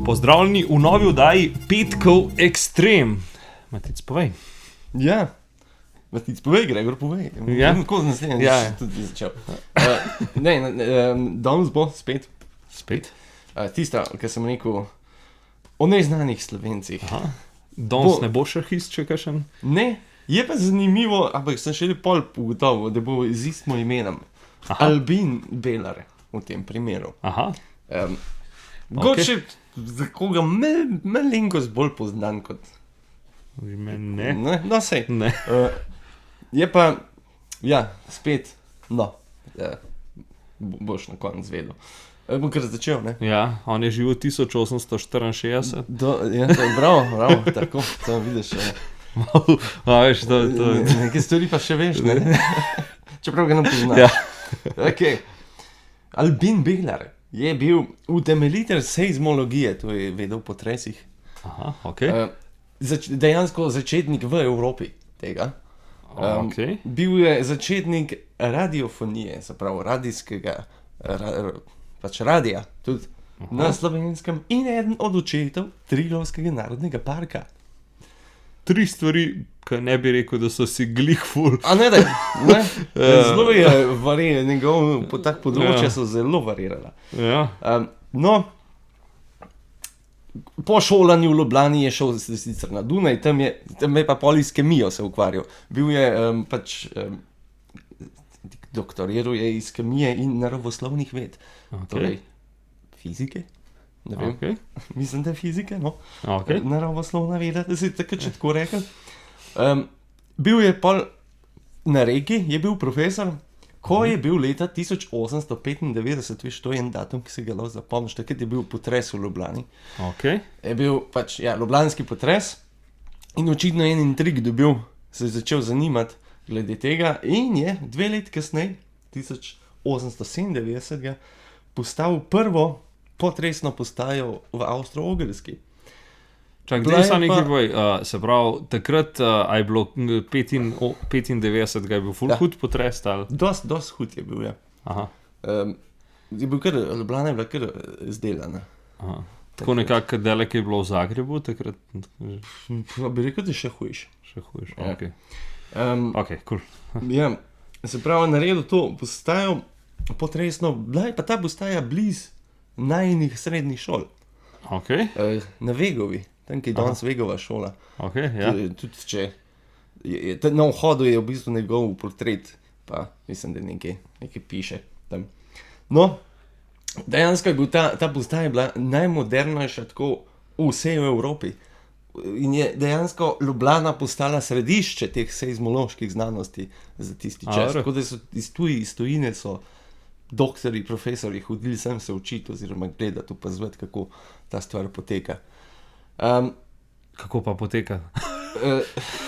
Pozdravljeni v novi oddaji Petkov Ekstrem. Matic, povej. Ja, Matic, povej, Gregor, povej. Ja. Tako z naslednjim, Ja. tudi začel. Danes bo spet Spet? tista, ki sem rekel o neznanih Slovencih. Aha. Danes Bo- ne bo še hist, če kakšen? Ne, je pa zanimivo, ampak sem še pol ugotovil, da bo z istim imenom. Aha. Albin Belar v tem primeru. Aha. Mogoče za koga malenkost bolj poznan kot... Imen ne. No, sej. Ne. Je pa, ja, spet, no, boš na koncu vedel. Bom kar začel, ne? Ja, on je živel 1864. Ja, bravo, tako, to vidiš. A veš, to... Neke stvari pa še veš, ne? Čeprav ga ne poznaš. Ja. Okay. Albin Belar je bil utemeljitelj seizmologije, to je vedel po potresih. Aha, okej. Dejansko začetnik v Evropi tega. Okej. Bil je začetnik radiofonije, se pravi radijskega, pač radija, tudi na Slovenskem in eden od očetov Triglavskega narodnega parka. 3 stvari, ki ne bi rekel, da so si glih ful. A ne, zelo je variral, njegov tak področja so zelo varirala. Ja. No, po šolanju v Ljubljani je šel sicer na Dunaj, tam je pa pol s kemijo se ukvarjal. Bil je doktoriral je iz kemije in naravoslovnih ved. Torej, fizike? Ne vem, Okej. mislim, da je fizike, no. Okej. Naravoslovna veda, da si takrat če tako rekel. Bil je pol na Reki, je bil profesor, ko je bil leta 1895, veš, to je en datum, ki si ga lahko zapomniš, takrat je bil potres v Ljubljani. Okej. Je bil pač, ja, ljubljanski potres in očitno en intrig dobil, se je začel zanimati glede tega in je 2 let kasneje, 1897, postavil prvo potresno postajo v Avstro-Ogrski. Čak, Bila daj je sa nekaj pa- boj. Se pravi, takrat a je bilo 95 je bil ful Ja. hud potres, ali? Dost hud je bil, ja. Aha. Je bil kar, Ljubljana je bila kar zdelana. Aha. Tako nekako delek je bilo v Zagrebu, takrat Pa bi rekel, da je še hujš. še hujš. Ja. Okej. Um, Okej, cool. ja, se pravi, naredil to postajo potresno, bila je pa ta postaja blizu najinih srednjih šol. Okej, Na Vegovi, tam, ki je danes Vegova šola. okej, ja. Tudi če na vhodu je v bistvu njegov portret, pa mislim, da nekaj piše tam. No, dejansko je bil ta postaja bila najmodernejša tako v vsej Evropi. In je dejansko Ljubljana postala središče teh seizmoloških znanosti za tisti čas. Dobro. Tako da so iz tujine so doktorji, profesori hodili sem se učiti oziroma gledati, opazovati, kako ta stvar poteka. Kako pa poteka?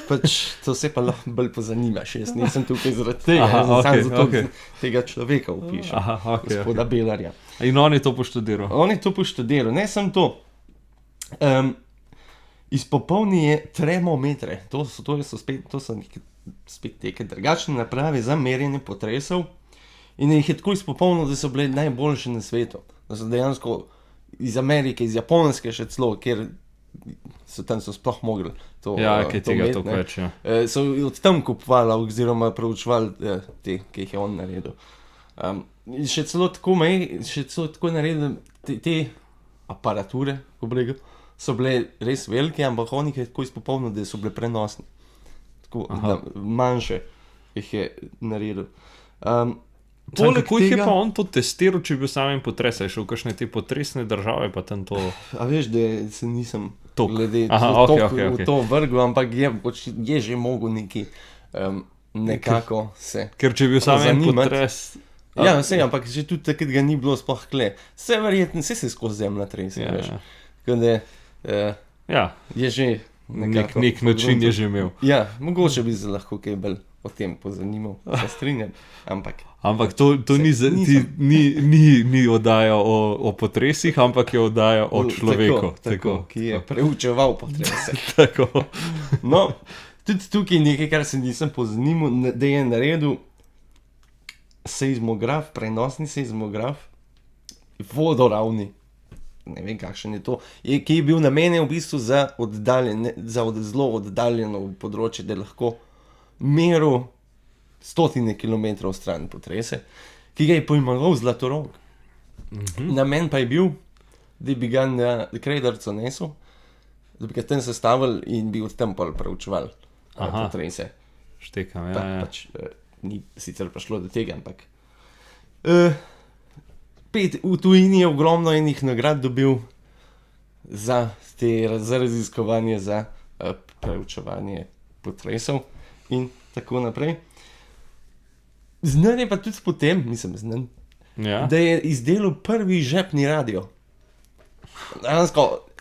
Pač to se pa lahko bolj pozanimaš, jaz nisem tukaj zaradi tega, Aha, jaz sem okej, samo zato, okej. da tega človeka opišem, Aha, okej. gospoda Belarja. In on je to poštudiral. On je to poštudiral, ne samo to. Izpopolnil je termometre, to so spet neke drugačne naprave za merjenje potresov in jih je tako izpopolnil, da so bile najboljše na svetu. Da so dejansko iz Amerike, iz Japonske še celo, kjer so sploh mogli to Ja, kaj tega imeti, toliko ne. več, ja. So od tam kupovali oziroma proučevali te, ki jih je on naredil. In še celo tako naredil te aparature, ko bi rekel, so bile res velike, ampak on jih je tako izpopolnil, da so bile prenosne. Tako, da manjše jih je naredil. Poleg kako jih je pa on to testiral, če bi bil samem potres, je šel v kakšne te potresne države, pa tam to... A veš, da se nisem Tok. glede Aha, okej, okej. v to vrgel, ampak je že mogel nekako se... Ker če bi bil samem zanimati. potres... Ja, vse, ampak že tudi takrat ga ni bilo sploh kle. Vse verjetno, vse se skozi zemlja trese, Ja, veš. ja. Tako da Ja, je že nekako... nek način je že imel. Ja, mogoče bi se lahko kaj bolj o tem pozanimal, se strinjam, ampak... Ampak to ni, Nisem. ni oddaja o potresih, ampak je oddaja o človeku. Tako, ki je preučeval potrese. Tako. No, tudi tukaj nekaj, kar se nisem pozanimal, da je naredil seizmograf, prenosni seizmograf, vodoravni, ne vem kakšen je to, ki je bil namenjen v bistvu za zelo oddaljeno področje, da lahko meril stotine kilometrov stran potrese, ki ga je poimenoval Zlatorog. Namen pa je bil, da bi ga na Krajdarco nesel, da bi ga tam sestavili in bi od tam pol preučevali potrese. Štekam, Pač ni sicer prišlo do tega, ampak v tujini je ogromno enih nagrad dobil za raziskovanje, za preučevanje potresov in tako naprej. Znan je pa tudi potem, da je izdelal prvi žepni radio.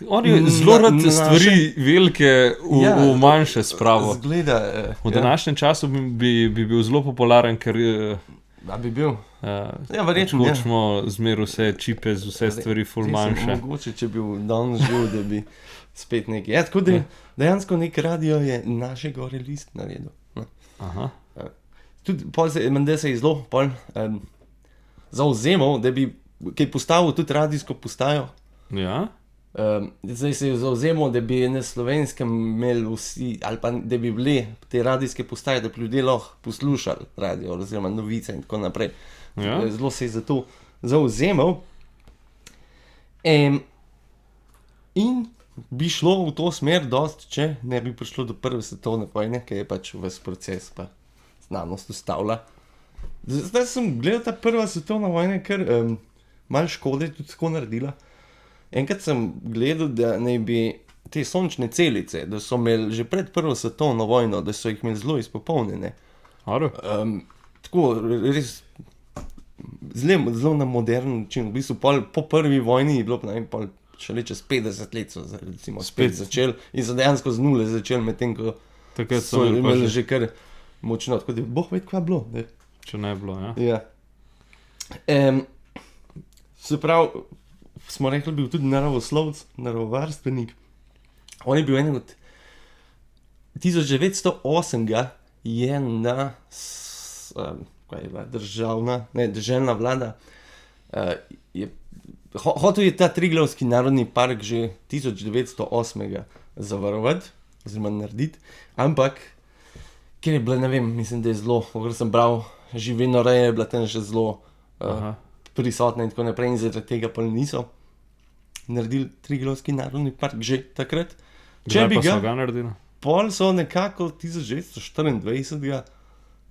On je zelo rad stvari velike v manjše spravo. Zgleda, v današnjem času bi bil zelo popularen, ker bi bil. Verjetno. Hočemo zmer vse čipe z vse stvari ful manjše. Mogoče, če bi danes živel, da bi spet nekaj. Tako da dejansko nek radio je naše gore list naredil. Tudi menda se je zelo zavzemal, da bi kaj postavil tudi radijsko postajo. Ja. Zdaj se je zavzemal, da bi na Slovenskem imeli vsi, ali pa da bi bile te radijske postaje, da bi ljudje lahko poslušali radio oziroma novice in tako naprej. Ja. Zelo se je za to zavzemal. In bi šlo v to smer dosti, če ne bi prišlo do prve svetovne vojne, ki je pač ves proces pa znanost ustavila. Zdaj sem gledal ta prva svetovna vojna, ker malo škode tudi tako naredila. Enkrat sem gledal, da naj bi te sončne celice, da so imeli že pred prvo svetovno vojno, da so jih imeli zelo izpopolnjene. Tako res zelo na modern način. V bistvu po prvi vojni je bilo šele čez 50 let so recimo spet začeli in so dejansko z nule začeli, medtem ko so imeli že kar močno. Tako da boh ve, kaj je bilo. Če ne je bilo, ja. Se pravi, smo rekli, bil tudi naravoslovec, naravovarstvenik. On je bil en od 1908 je na državna vlada hotel je ta Triglavski narodni park že 1908 zavarovati oziroma narediti, ampak ker je bila, ne vem, mislim, da je zelo, ker sem bral, živinoreja je bila tam že zelo prisotna in tako naprej in zaradi tega pa niso naredili Triglavski narodni park že takrat. Kdaj pa so ga naredili? Pol so nekako 1924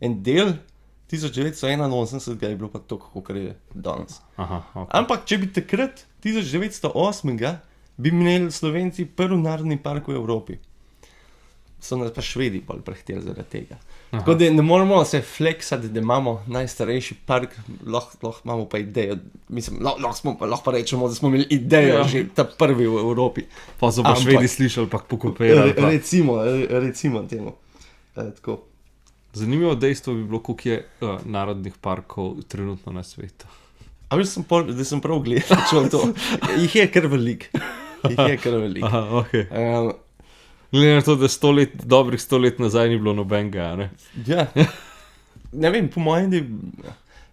en del 1981 je bilo pa toliko, kot je danes. Ampak, če bi takrat 1908 bi imeli Slovenci prvi narodni park v Evropi. So nas pa Švedi bolj prehteli zaradi tega. Tako da ne moramo se fleksati, da imamo najstarejši park, lahko imamo pa idejo, mislim, lahko pa rečemo, da smo imeli idejo že ta prvi v Evropi. Pa so pa Švedi slišali, pa pokopirali. Recimo temu. Tako. Zanimivo dejstvo bi bilo, koliko je narodnih parkov trenutno na svetu. A veš, da sem prav gledal to. Jih je kar veliko. Okay. Glede na to, da dobrih 100 let nazaj ni bilo nobenega, ne? Ja. Ne vem, po mojem,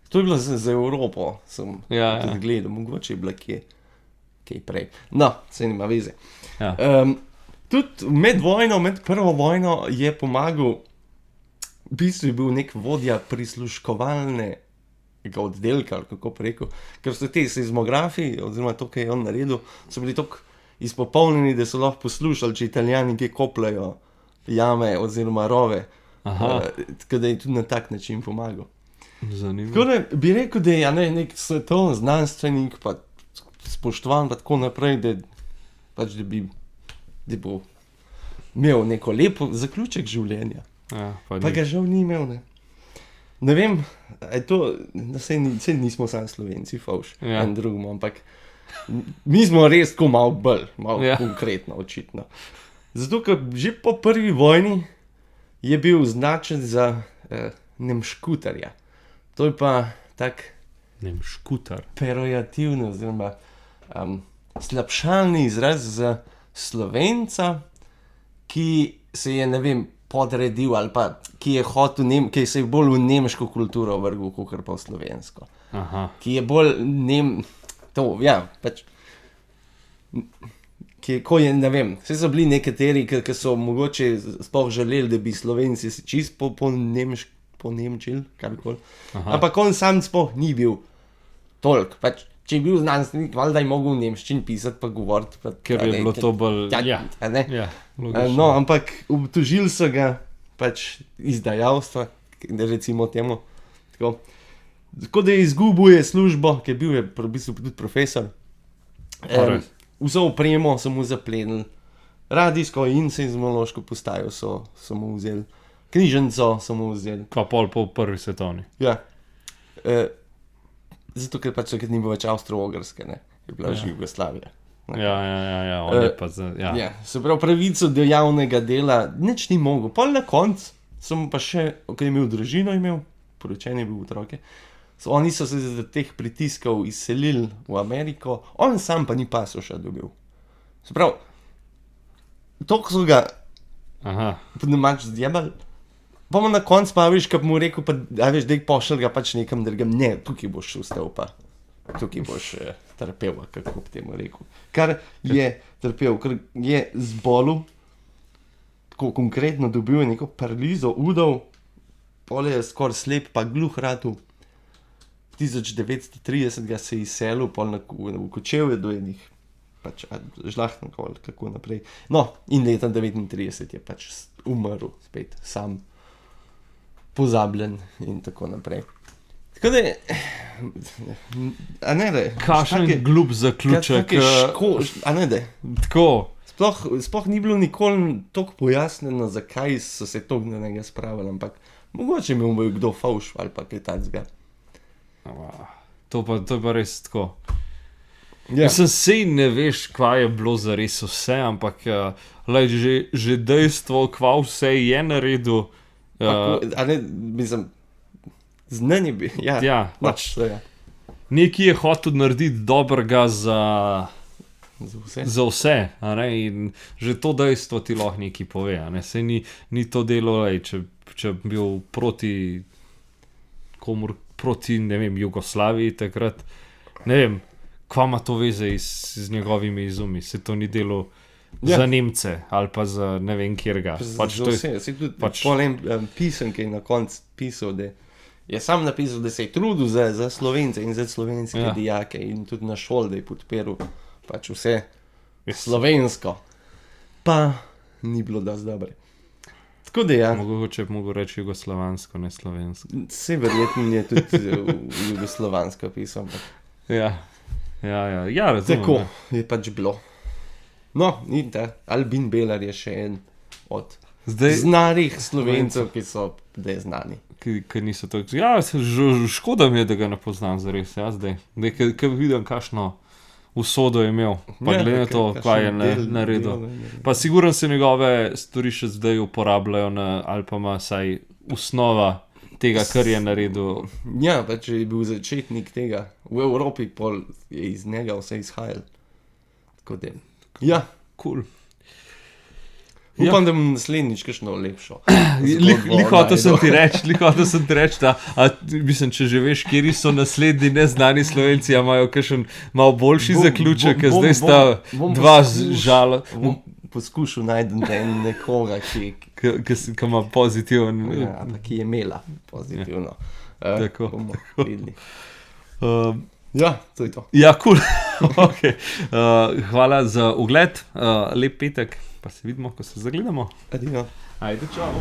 to je bilo za Evropo, sem tudi gledal, mogoče je bila kaj prej. No, se nima veze. Ja. Tudi med prvo vojno je pomagal, v bistvu je bil nek vodja prisluškovalnega oddelka, ali kako preko, ker so te seizmografi, oziroma to, kar je on naredil, so bili toliko izpopolnjeni, da so lahko poslušali, če Italijani kaj kopljajo jame oziroma rove, tako da je tudi na tak način pomagal. Zanimivo. Tako da bi rekel, da je nek svetovni znanstvenik, pa spoštovan, pa tako naprej, da bo imel neko lepo zaključek življenja. Ja, pa ga žal ni imel, ne. Ne vem, saj nismo sami Slovenci, fauš, en drugom, ampak mi smo res tako malo bolj, konkretno, očitno. Zato, ker že po prvi vojni je bil označen za nemškutarja. To je pa tak nemškutar. Pejorativni oziroma slabšalni izraz za Slovenca, ki se je, ne vem, podredil ali pa ki je hotel, ki se je bolj v nemško kulturo vrgel, kot pa v slovensko. Aha. Ki je bolj to, ja, pač, ko je, ne vem, vse so bili nekateri, ki so mogoče sploh želeli, da bi Slovenci se čisto ponemčili, karkoli. Ampak on sam sploh ni bil toliko, pač, če je bil znanstvenik, valjda je mogel v nemščini pisati pa govoriti. Pa, Ker je bilo to bolj, no, ampak obtožili so ga pač izdajalstva, recimo temu, tako da je izgubil službo, ker bil je v bistvu tudi profesor. Vso opremo so mu zaplenili, radijsko in seizmološko postajo so mu vzeli, knjižnico so mu vzeli. Pa pol po prvi svetovni. Ja. Zato, ker pač takrat ni bilo več Avstro-Ogrske, ne, je bila že Jugoslavija. Ja, on je pa Ja, se pravi, pravico do javnega dela nič ni mogel. Pol na koncu sem pa še, ko je imel družino, poročen je bil otroke, oni so se zaradi teh pritiskov izselili v Ameriko, on sam pa ni pasoša dobil. Se pravi, toliko so ga po domač zjebali, pa mu na koncu pa veš, kad mu rekel, pa veš, daj pošel ga pač nekam drugam, ne, tukaj boš ustal pa, tukaj boš trpel, kako bi temu rekel. Kar je trpel, ker je zbolel, tako konkretno dobil je neko paralizo udov, pol je skoraj slep pa gluh ratu. 1930 ga se je izselil, pol v Kočevje do enih, pač žlahtnikov, kako naprej. No, in leta 1939 je pač umrl spet, sam, pozabljen in tako naprej. Tako da, a ne da. Kakšen glup zaključek. A ne da. Tako. Sploh ni bilo nikoli toliko pojasnjeno, zakaj so se toliko na njega spravili, ampak mogoče mi bo kdo fauš ali pa kaj takega. To je pa res tako. Ja. Mislim, sej ne veš, kva je bilo zares vse, ampak že dejstvo, kva vse je naredil. A ne, mislim, znanje bi, ja. Pač, nekaj je hotel narediti dobrega za vse, a ne, in že to dejstvo ti lahko nekaj pove, a ne, sej ni to delo, če bil proti ne vem, Jugoslaviji takrat, ne vem, kva ima to veze z njegovimi izumi, se to ni delo za Nemce ali pa za ne vem kjerga. Pač za vse, se tudi polem pisem, ki je na koncu pisal, da je sam napisal, da se je trudil za Slovence in za slovenske dijake in tudi na šoli, da je podpiral pač vse slovensko, pa ni bilo dosti dobre. Tako da ja. Mogoče bi mogel reči jugoslovansko, ne slovensko. Vse verjetno je tudi jugoslovansko pisal. Ja, razumem. Tako je pač bilo. No, in Albin Belar je še en od znanih Slovencev, ki so znani. Ki niso tako... Ja, škoda mi je, da ga ne poznam zares, zdaj. Ker vidim, kakšno usodo je imel, pa glede na to, kaj je naredil. Pa sigurno se njegove stvari še zdaj uporabljajo ali pa ima saj osnova tega, kar je naredil. Ja, pa če je bil začetnik tega v Evropi, pol je iz njega vse izhajal. Tako da, ja, cool. Upam, da bom naslednjič kakšno lepšo. Hotel sem ti reči, da mislim, če že veš, kjeri so naslednji neznani Slovenci, imajo kakšen malo boljši zaključek, ker zdaj sta dva žala. Poskušal najti nekoga, ki ima pozitiven. Ki je imela pozitivno. Tako. Bomo videli. Ja, to je to. Ja, cool. Okay. Hvala za ogled, lep petek, pa se vidimo, ko se zagledamo. Adino. Ajde, čau.